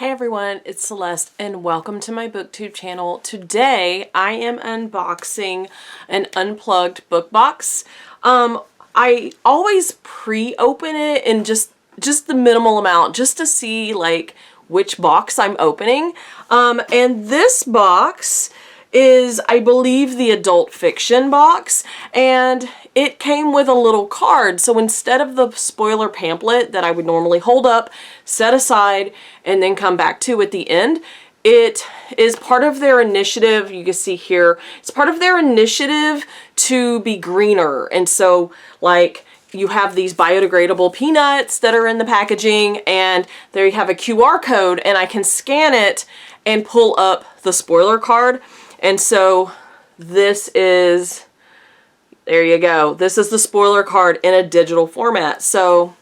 Hey everyone, it's Celeste and welcome to my booktube channel. Today I am unboxing an Unplugged book box. I always pre-open it in just the minimal amount just to see like which box I'm opening. And this box is, I believe, the adult fiction box, and it came with a little card. So instead of the spoiler pamphlet that I would normally hold up, set aside, and then come back to at the end, it is part of their initiative. You can see here, it's part of their initiative to be greener. And so like you have these biodegradable peanuts that are in the packaging, and there you have a QR code, and I can scan it and pull up the spoiler card. And so this is, there you go. This is the spoiler card in a digital format. So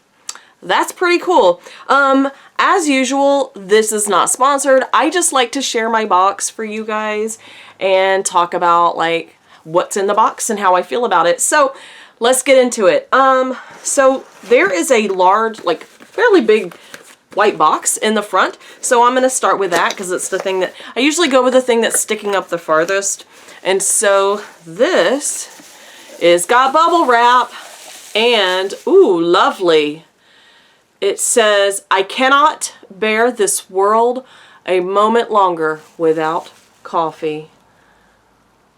that's pretty cool. As usual, this is not sponsored. I just like to share my box for you guys and talk about like what's in the box and how I feel about it. So let's get into it. So there is a large, like fairly big white box in the front. So I'm going to start with that because it's the thing that I usually go with, the thing that's sticking up the farthest. And so this is got bubble wrap and ooh, lovely. It says, "I cannot bear this world a moment longer without coffee."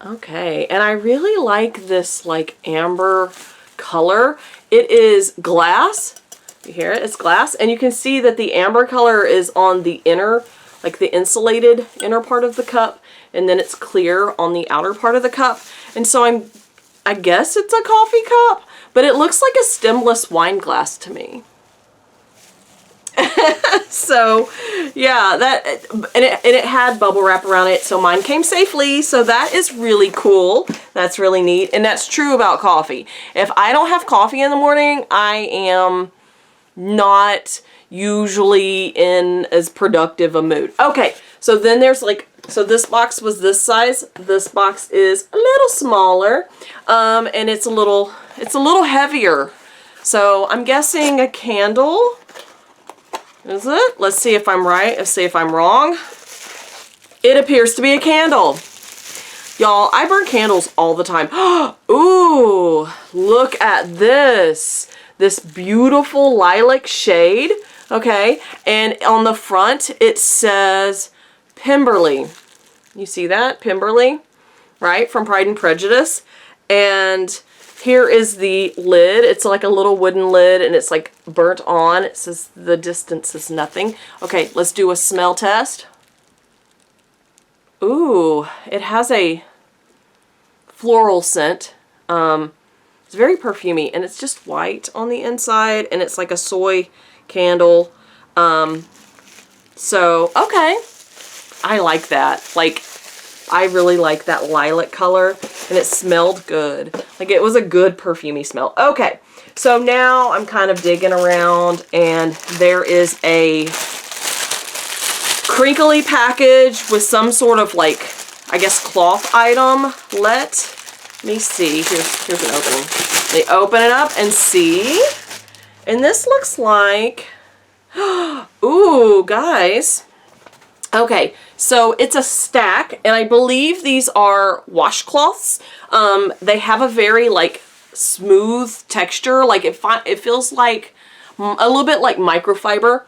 Okay, and I really like this like amber color. It is glass. You hear it? It's glass, and you can see that the amber color is on the inner, like the insulated inner part of the cup, and then it's clear on the outer part of the cup. And so I guess it's a coffee cup, but it looks like a stemless wine glass to me. So yeah, that, and it had bubble wrap around it, so mine came safely. So that is really cool. That's really neat, and that's true about coffee. If I don't have coffee in the morning, I am not usually in as productive a mood. Okay, so then there's like, so this box was this size. This box is a little smaller, and it's a little heavier. So I'm guessing a candle. Is it? Let's see if I'm right. Let's see if I'm wrong. It appears to be a candle. Y'all, I burn candles all the time. Ooh, look at this. This beautiful lilac shade, okay? And on the front, it says Pemberley. You see that? Pemberley, right? From Pride and Prejudice. And here is the lid. It's like a little wooden lid, and it's like burnt on. It says the distance is nothing. Okay, let's do a smell test. Ooh, it has a floral scent. It's very perfumey, and it's just white on the inside, and it's like a soy candle. So, okay. I like that. Like, I really like that lilac color, and it smelled good. Like, it was a good perfumey smell. Okay, so now I'm kind of digging around, and there is a crinkly package with some sort of, like, I guess cloth item. Let me see. Here's an opening. They open it up and see. And this looks like, ooh, guys. Okay, so it's a stack, and I believe these are washcloths. They have a very like smooth texture. Like it feels like a little bit like microfiber.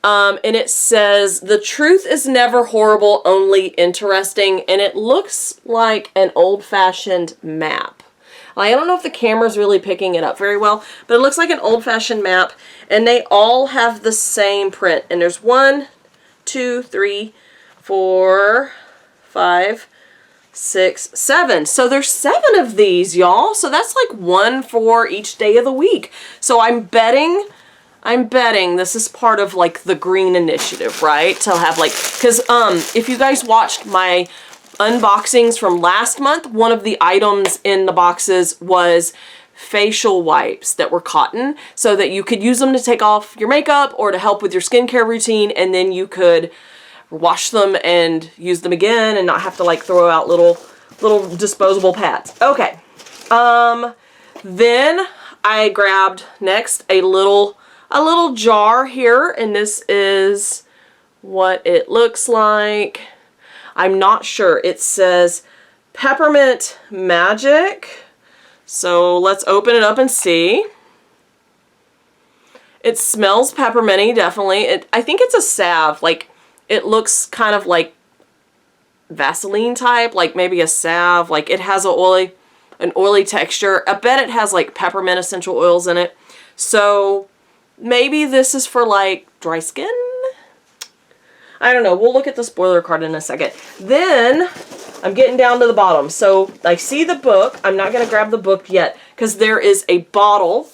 And it says, "The truth is never horrible, only interesting." And it looks like an old-fashioned map. I don't know if the camera's really picking it up very well, but it looks like an old-fashioned map, and they all have the same print. And there's 1, 2, 3, 4, 5, 6, 7. So there's 7 of these, y'all. So that's like 1 for each day of the week. So I'm betting this is part of like the green initiative, right? To have like, because if you guys watched my unboxings from last month, one of the items in the boxes was facial wipes that were cotton, so that you could use them to take off your makeup or to help with your skincare routine, and then you could wash them and use them again and not have to like throw out little disposable pads. Okay. Then I grabbed next a little jar here, and this is what it looks like. I'm not sure. It says Peppermint Magic. So let's open it up and see. It smells pepperminty, definitely. I think it's a salve. Like, it looks kind of like Vaseline type, like maybe a salve. Like, it has an oily texture. I bet it has like peppermint essential oils in it. So maybe this is for like dry skin? I don't know. We'll look at the spoiler card in a second. Then I'm getting down to the bottom. So I see the book. I'm not going to grab the book yet because there is a bottle.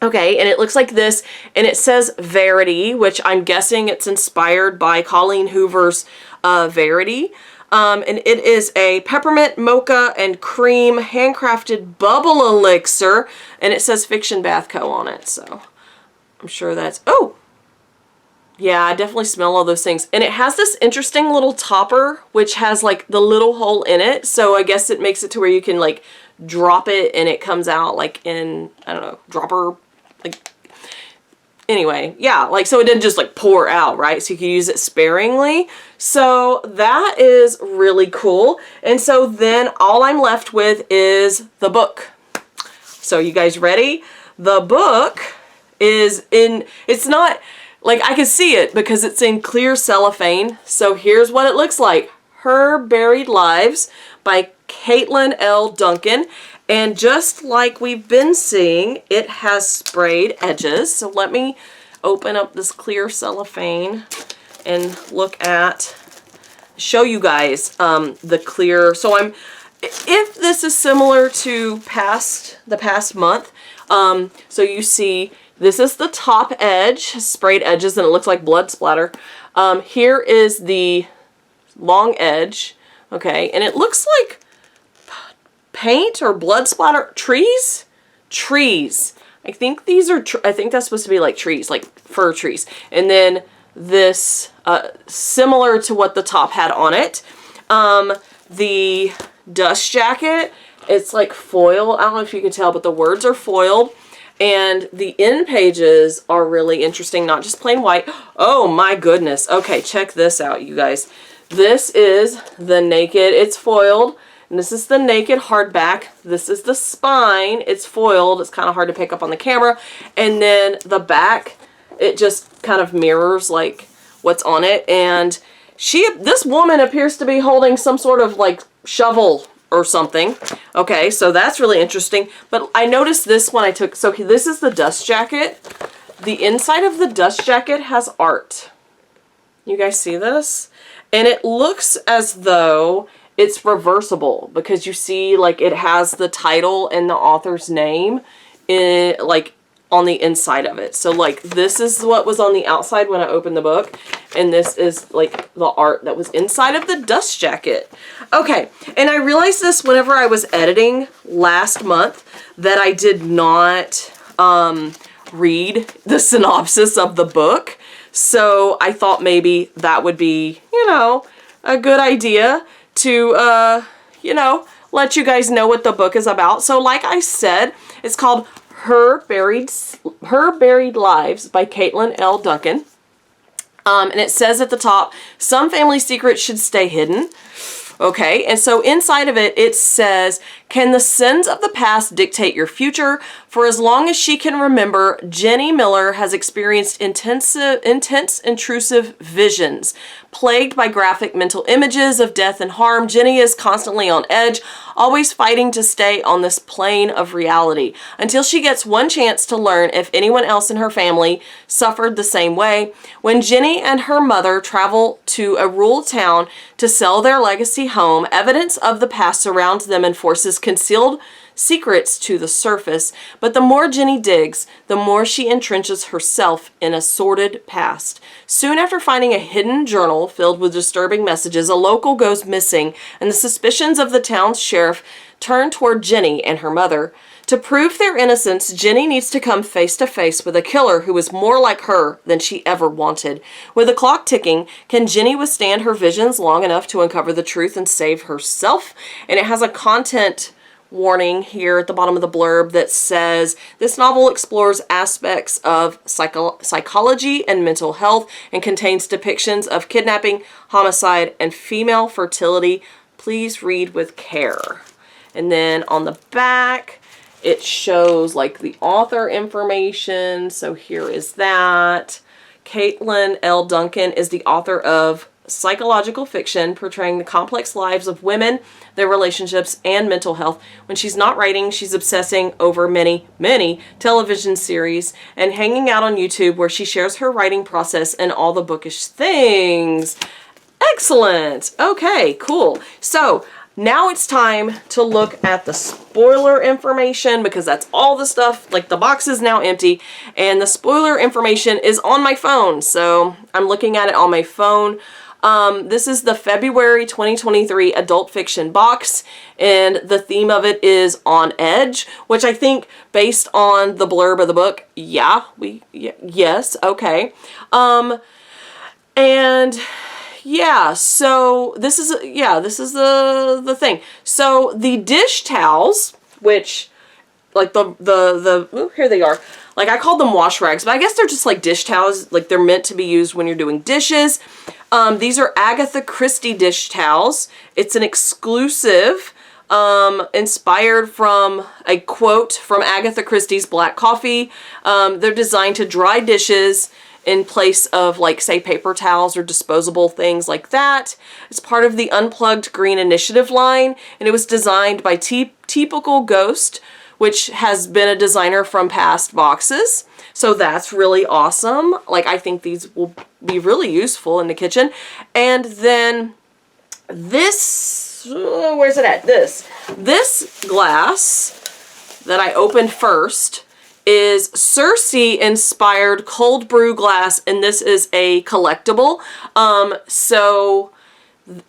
Okay, and it looks like this, and it says Verity, which I'm guessing it's inspired by Colleen Hoover's Verity. And it is a peppermint, mocha, and cream handcrafted bubble elixir, and it says Fiction Bath Co. on it, so I'm sure that's... Oh! Yeah, I definitely smell all those things. And it has this interesting little topper, which has like the little hole in it, so I guess it makes it to where you can like drop it and it comes out like in, I don't know, dropper... Like, anyway, yeah, like, so it didn't just like pour out, right? So you can use it sparingly. So that is really cool. And so then all I'm left with is the book. So you guys ready? The book is in, it's not, like, I can see it because it's in clear cellophane. So here's what it looks like. Her Buried Lives by Katlyn L. Duncan. And just like we've been seeing, it has sprayed edges. So let me open up this clear cellophane and show you guys the clear. So if this is similar to the past month, so you see this is the top edge, sprayed edges, and it looks like blood splatter. Here is the long edge, okay, and it looks like paint or blood splatter. Trees? Trees. I think these are, I think that's supposed to be like trees, like fir trees. And then this, similar to what the top had on it. The dust jacket, it's like foil. I don't know if you can tell, but the words are foiled. And the end pages are really interesting, not just plain white. Oh my goodness. Okay, check this out, you guys. This is the naked, it's foiled. And this is the naked hardback. This is the spine. It's foiled. It's kind of hard to pick up on the camera. And then the back, it just kind of mirrors like what's on it. And this woman appears to be holding some sort of like shovel or something. Okay, so that's really interesting. But I noticed this when I took, so this is the dust jacket. The inside of the dust jacket has art. You guys see this? And it looks as though it's reversible because you see like it has the title and the author's name like on the inside of it. So like this is what was on the outside when I opened the book, and this is like the art that was inside of the dust jacket. Okay, and I realized this whenever I was editing last month that I did not read the synopsis of the book. So I thought maybe that would be, you know, a good idea to, you know, let you guys know what the book is about. So like I said, it's called Her Buried Lives by Katlyn L. Duncan. And it says at the top, some family secrets should stay hidden. Okay, and so inside of it, it says, can the sins of the past dictate your future? For as long as she can remember, Jenny Miller has experienced intense, intrusive visions. Plagued by graphic mental images of death and harm, Jenny is constantly on edge, always fighting to stay on this plane of reality, until she gets one chance to learn if anyone else in her family suffered the same way. When Jenny and her mother travel to a rural town to sell their legacy home, evidence of the past surrounds them and forces concealed secrets to the surface. But the more Jenny digs, the more she entrenches herself in a sordid past. Soon after finding a hidden journal filled with disturbing messages, a local goes missing, and the suspicions of the town's sheriff turn toward Jenny and her mother. To prove their innocence, Jenny needs to come face to face with a killer who is more like her than she ever wanted. With the clock ticking, can Jenny withstand her visions long enough to uncover the truth and save herself? And it has a content warning here at the bottom of the blurb that says, this novel explores aspects of psychology and mental health and contains depictions of kidnapping, homicide, and female fertility. Please read with care. And then on the back, it shows like the author information. So here is that. Katlyn L. Duncan is the author of psychological fiction portraying the complex lives of women, their relationships, and mental health. When she's not writing, she's obsessing over many, many television series and hanging out on YouTube, where she shares her writing process and all the bookish things. Excellent. Okay, cool. So now it's time to look at the spoiler information, because that's all the stuff, like the box is now empty and the spoiler information is on my phone. So I'm looking at it on my phone. This is the February 2023 adult fiction box, and the theme of it is on edge, which I think, based on the blurb of the book, yes, okay. And yeah, so this is the thing. So the dish towels, which, like ooh, here they are. Like, I called them wash rags, but I guess they're just like dish towels. Like, they're meant to be used when you're doing dishes. These are Agatha Christie dish towels. It's an exclusive, inspired from a quote from Agatha Christie's Black Coffee. They're designed to dry dishes in place of, like, say, paper towels or disposable things like that. It's part of the Unplugged Green Initiative line, and it was designed by Typical Ghost, which has been a designer from past boxes. So that's really awesome. Like, I think these will be really useful in the kitchen. And then this, where's it at? This glass that I opened first is Circe inspired cold brew glass, and this is a collectible. So,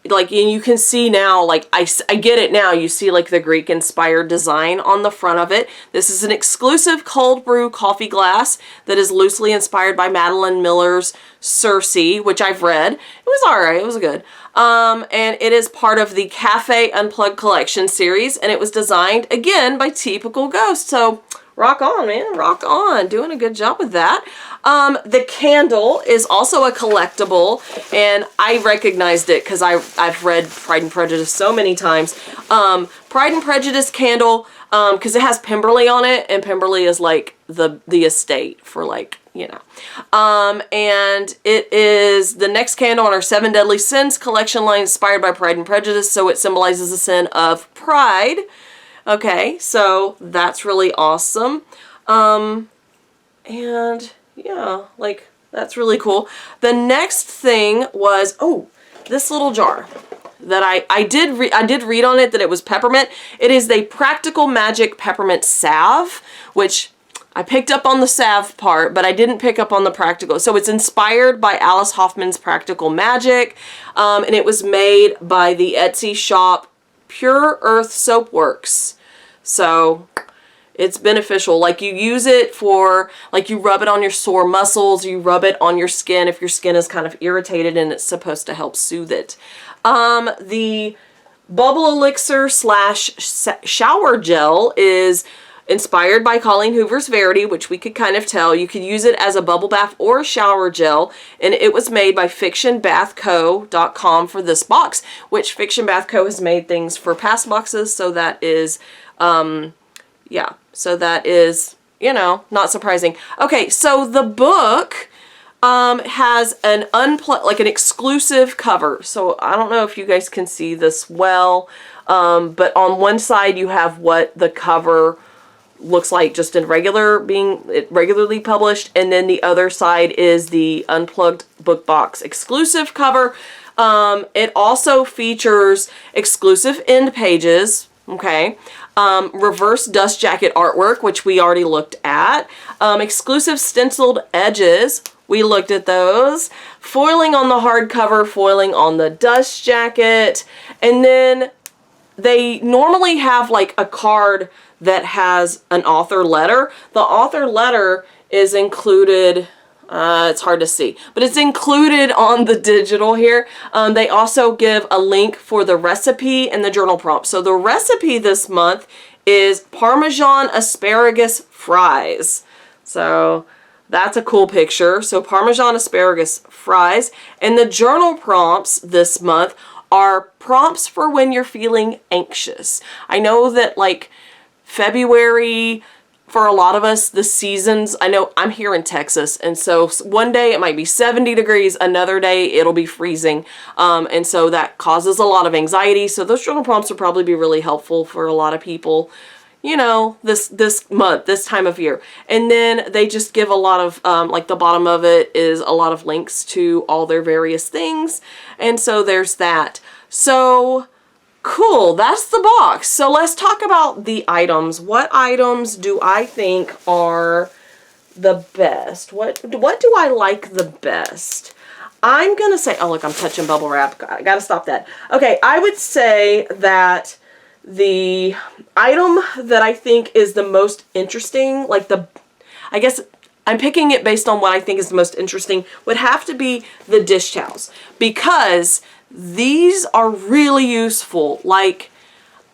like, and you can see now, like, I get it now. You see, like, the Greek inspired design on the front of it. This is an exclusive cold brew coffee glass that is loosely inspired by Madeline Miller's Circe, which I've read. It was alright. It was good. And it is part of the Cafe Unplugged collection series, and it was designed again by Typical Ghost. So rock on, man. Rock on. Doing a good job with that. The candle is also a collectible, and I recognized it because I've read Pride and Prejudice so many times. Pride and Prejudice candle, because it has Pemberley on it, and Pemberley is like the estate for, like, you know. And it is the next candle on our 7 Deadly Sins collection line, inspired by Pride and Prejudice, so it symbolizes the sin of pride. Okay, so that's really awesome. And yeah, like, that's really cool. The next thing was, oh, this little jar that I did read on it that it was peppermint. It is the Practical Magic Peppermint Salve, which I picked up on the salve part, but I didn't pick up on the practical. So it's inspired by Alice Hoffman's Practical Magic, and it was made by the Etsy shop Pure Earth Soap Works. So it's beneficial. Like, you use it for, like, you rub it on your sore muscles, you rub it on your skin if your skin is kind of irritated, and it's supposed to help soothe it. The Bubble Elixir / shower gel is inspired by Colleen Hoover's Verity, which we could kind of tell. You could use it as a bubble bath or a shower gel, and it was made by fictionbathco.com for this box, which Fiction Bath Co. has made things for past boxes, so that is, yeah, so that is, you know, not surprising. Okay, so the book has an like an exclusive cover. So I don't know if you guys can see this well, but on one side you have what the cover looks like just in regularly published, and then the other side is the Unplugged book box exclusive cover. It also features exclusive end pages, okay, reverse dust jacket artwork, which we already looked at, exclusive stenciled edges, we looked at those, foiling on the hardcover, foiling on the dust jacket, and then they normally have like a card that has an author letter. The author letter is included, it's hard to see, but it's included on the digital here. They also give a link for the recipe and the journal prompt. So the recipe this month is Parmesan asparagus fries. So that's a cool picture. So Parmesan asparagus fries. And the journal prompts this month are prompts for when you're feeling anxious. I know that like February, for a lot of us, the seasons, I know I'm here in Texas, and so one day it might be 70 degrees, another day it'll be freezing, and so that causes a lot of anxiety. So those journal prompts will probably be really helpful for a lot of people, you know, this month, this time of year. And then they just give a lot of, like the bottom of it is a lot of links to all their various things, and so there's that. So cool, that's the box. So let's talk about the items. What items do I think are the best? What do I like the best? I'm gonna say, oh look, I'm touching bubble wrap. I gotta stop that. Okay, I would say that the item that I think is the most interesting, like I guess I'm picking it based on what I think is the most interesting, would have to be the dish towels, because these are really useful. Like,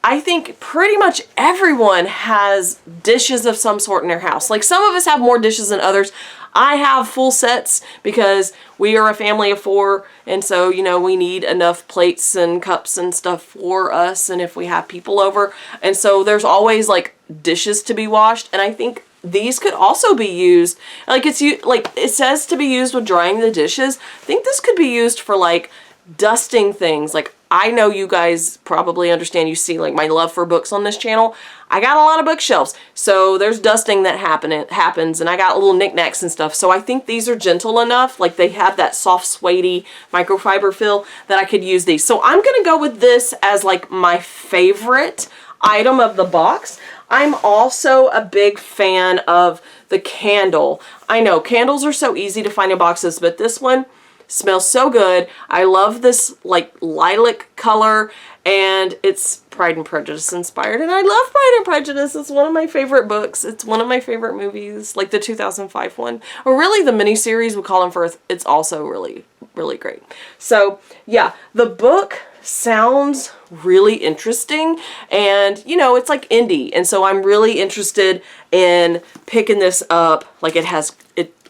I think pretty much everyone has dishes of some sort in their house. Like, some of us have more dishes than others. I have full sets because we are a family of 4, and so, you know, we need enough plates and cups and stuff for us, and if we have people over. And so there's always like dishes to be washed, and I think these could also be used, like it says to be used with drying the dishes. I think this could be used for like dusting things. Like, I know you guys probably understand, you see like my love for books on this channel. I got a lot of bookshelves, so there's dusting that happens, and I got little knickknacks and stuff. So I think these are gentle enough, like they have that soft suedey microfiber feel, that I could use these. So I'm gonna go with this as like my favorite item of the box. I'm also a big fan of the candle. I know candles are so easy to find in boxes, but this one smells so good. I love this like lilac color, and it's Pride and Prejudice inspired, and I love Pride and Prejudice. It's one of my favorite books. It's one of my favorite movies, like the 2005 one, or really the miniseries with Colin Firth. It's also really, really great. So yeah, the book sounds really interesting, and you know, it's like indie, and so I'm really interested in picking this up. Like, it has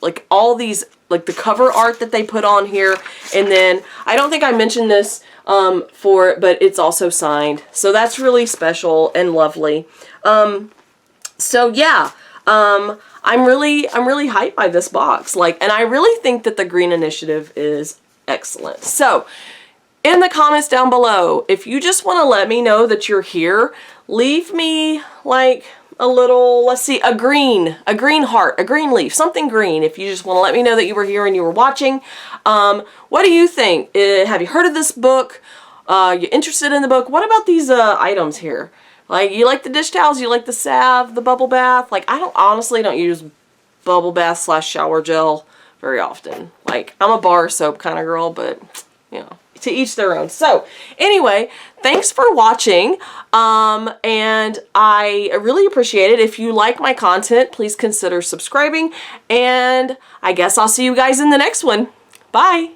like all these, like the cover art that they put on here, and then I don't think I mentioned this for it, but it's also signed, so that's really special and lovely. So yeah, I'm really hyped by this box, like, and I really think that the Green Initiative is excellent. So in the comments down below, if you just want to let me know that you're here, leave me like a little, let's see, a green heart, a green leaf, something green, if you just want to let me know that you were here and you were watching. What do you think? Have you heard of this book? You interested in the book? What about these items here? Like, you like the dish towels, you like the salve, the bubble bath? Like, I honestly don't use bubble bath / shower gel very often. Like, I'm a bar soap kind of girl, but you know, to each their own. So anyway, thanks for watching, and I really appreciate it. If you like my content, please consider subscribing, and I guess I'll see you guys in the next one. Bye!